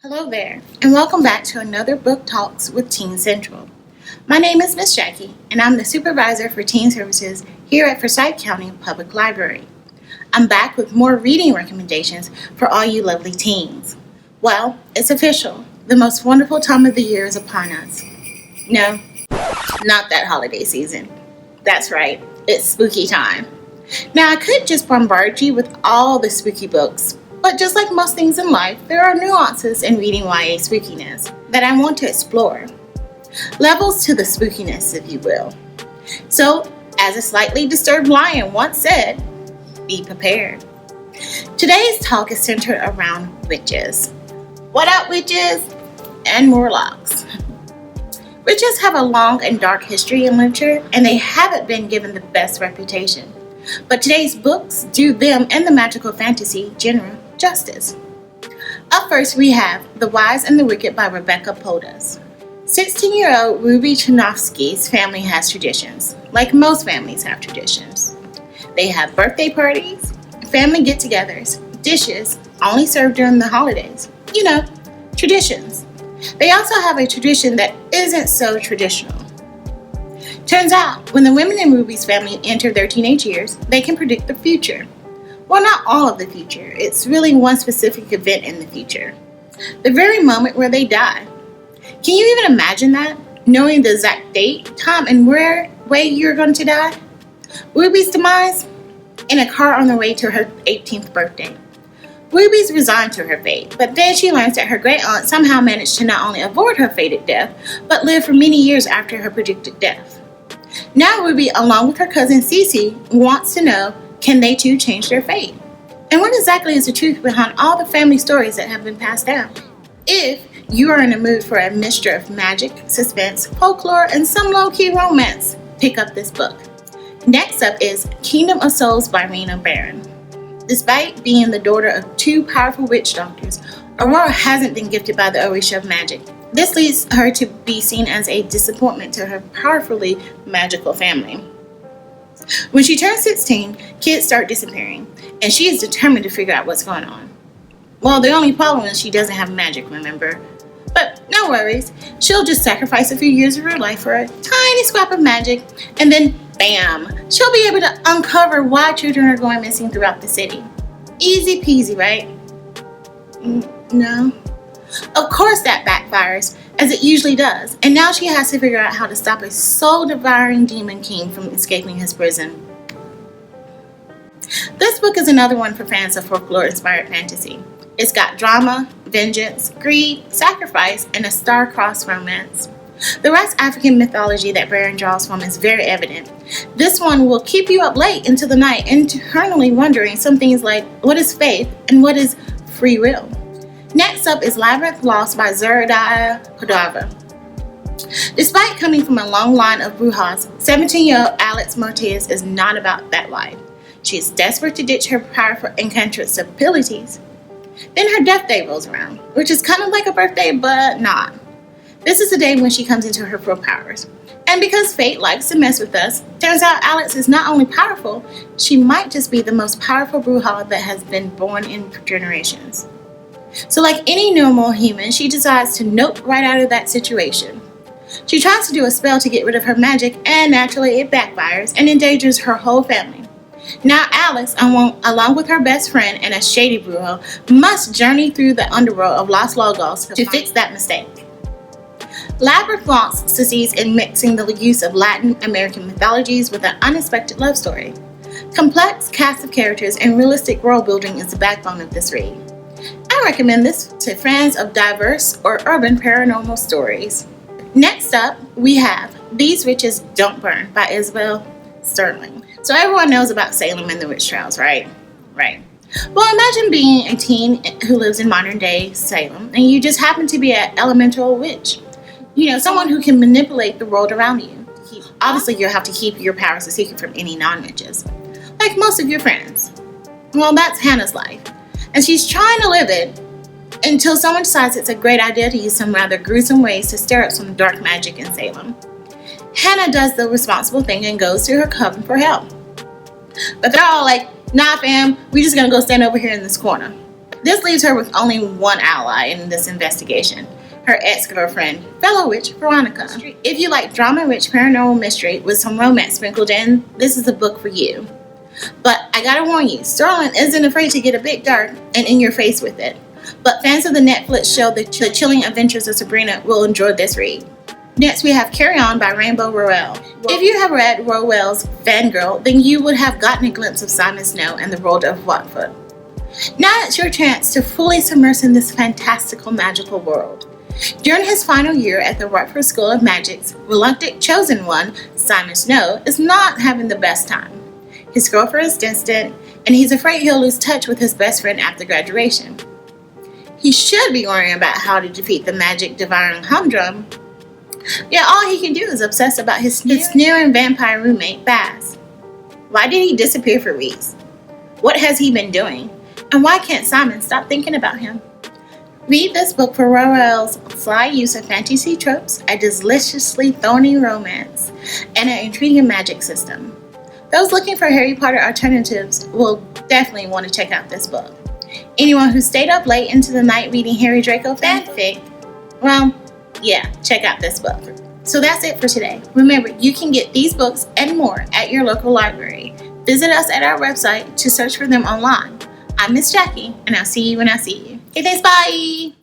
Hello there, and welcome back to another Book Talks with Teen Central. My name is Miss Jackie, and I'm the supervisor for teen services here at Forsyth County Public Library. I'm back with more reading recommendations for all you lovely teens. Well, it's official. The most wonderful time of the year is upon us. No, not that holiday season. That's right, it's spooky time. Now, I could just bombard you with all the spooky books, but just like most things in life, there are nuances in reading YA spookiness that I want to explore. Levels to the spookiness, if you will. So, as a slightly disturbed lion once said, be prepared. Today's talk is centered around witches. What up, witches? And warlocks. Witches have a long and dark history in literature, and they haven't been given the best reputation. But today's books do them and the magical fantasy genre justice. Up first, we have The Wise and the Wicked by Rebecca Podas. 16-year-old Ruby Chinovsky's family has traditions, like most families have traditions. They have birthday parties, family get-togethers, dishes only served during the holidays. You know, traditions. They also have a tradition that isn't so traditional. Turns out, when the women in Ruby's family enter their teenage years, they can predict the future. Well, not all of the future. It's really one specific event in the future. The very moment where they die. Can you even imagine that? Knowing the exact date, time, and way you're going to die? Ruby's demise? In a car on the way to her 18th birthday. Ruby's resigned to her fate, but then she learns that her great aunt somehow managed to not only avoid her fated death, but live for many years after her predicted death. Now Ruby, along with her cousin Cece, wants to know, can they too change their fate? And what exactly is the truth behind all the family stories that have been passed down? If you are in a mood for a mixture of magic, suspense, folklore, and some low-key romance, pick up this book. Next up is Kingdom of Souls by Rena Barron. Despite being the daughter of two powerful witch doctors, Aurora hasn't been gifted by the Orisha of magic. This leads her to be seen as a disappointment to her powerfully magical family. When she turns 16, kids start disappearing, and she is determined to figure out what's going on. Well, the only problem is she doesn't have magic, remember? But no worries, she'll just sacrifice a few years of her life for a tiny scrap of magic, and then bam, she'll be able to uncover why children are going missing throughout the city. Easy peasy, right? No. Of course that backfires, as it usually does, and now she has to figure out how to stop a soul-devouring demon king from escaping his prison. This book is another one for fans of folklore-inspired fantasy. It's got drama, vengeance, greed, sacrifice, and a star-crossed romance. The West African mythology that Barron draws from is very evident. This one will keep you up late into the night, internally wondering some things like, what is faith and what is free will? Next up is Labyrinth Lost by Zeradiah Cordova. Despite coming from a long line of brujas, 17-year-old Alex Martez is not about that life. She is desperate to ditch her powerful incantress abilities. Then her death day rolls around, which is kind of like a birthday, but not. This is the day when she comes into her full powers. And because fate likes to mess with us, turns out Alex is not only powerful, she might just be the most powerful bruja that has been born in generations. So like any normal human, she decides to nope right out of that situation. She tries to do a spell to get rid of her magic, and naturally it backfires and endangers her whole family. Now Alex, along with her best friend and a shady bruja, must journey through the underworld of Los Logos to fix that mistake. Labyrinth Lost succeeds in mixing the use of Latin American mythologies with an unexpected love story. Complex cast of characters and realistic world building is the backbone of this read. I recommend this to fans of diverse or urban paranormal stories. Next up, we have These Witches Don't Burn by Isabel Sterling. So everyone knows about Salem and the witch trials, right? Right. Well, imagine being a teen who lives in modern day Salem, and you just happen to be an elemental witch. You know, someone who can manipulate the world around you. Obviously, you'll have to keep your powers a secret from any non-witches, like most of your friends. Well, that's Hannah's life. And she's trying to live it until someone decides it's a great idea to use some rather gruesome ways to stir up some dark magic in Salem. Hannah does the responsible thing and goes to her coven for help. But they're all like, nah fam, we just gonna go stand over here in this corner. This leaves her with only one ally in this investigation, her ex-girlfriend, fellow witch Veronica. If you like drama-rich paranormal mystery with some romance sprinkled in, this is a book for you. But I gotta warn you, Sterling isn't afraid to get a bit dark and in your face with it. But fans of the Netflix show The Chilling Adventures of Sabrina will enjoy this read. Next we have Carry On by Rainbow Rowell. If you have read Rowell's Fangirl, then you would have gotten a glimpse of Simon Snow and the world of Watford. Now it's your chance to fully submerge in this fantastical magical world. During his final year at the Watford School of Magic's reluctant chosen one, Simon Snow is not having the best time. His girlfriend is distant, and he's afraid he'll lose touch with his best friend after graduation. He should be worrying about how to defeat the magic devouring humdrum, yet all he can do is obsess about his sneering vampire roommate, Baz. Why did he disappear for weeks? What has he been doing? And why can't Simon stop thinking about him? Read this book for Rowell's sly use of fantasy tropes, a deliciously thorny romance, and an intriguing magic system. Those looking for Harry Potter alternatives will definitely want to check out this book. Anyone who stayed up late into the night reading Harry Draco fanfic, well, yeah, check out this book. So that's it for today. Remember, you can get these books and more at your local library. Visit us at our website to search for them online. I'm Miss Jackie, and I'll see you when I see you. Okay, thanks, bye!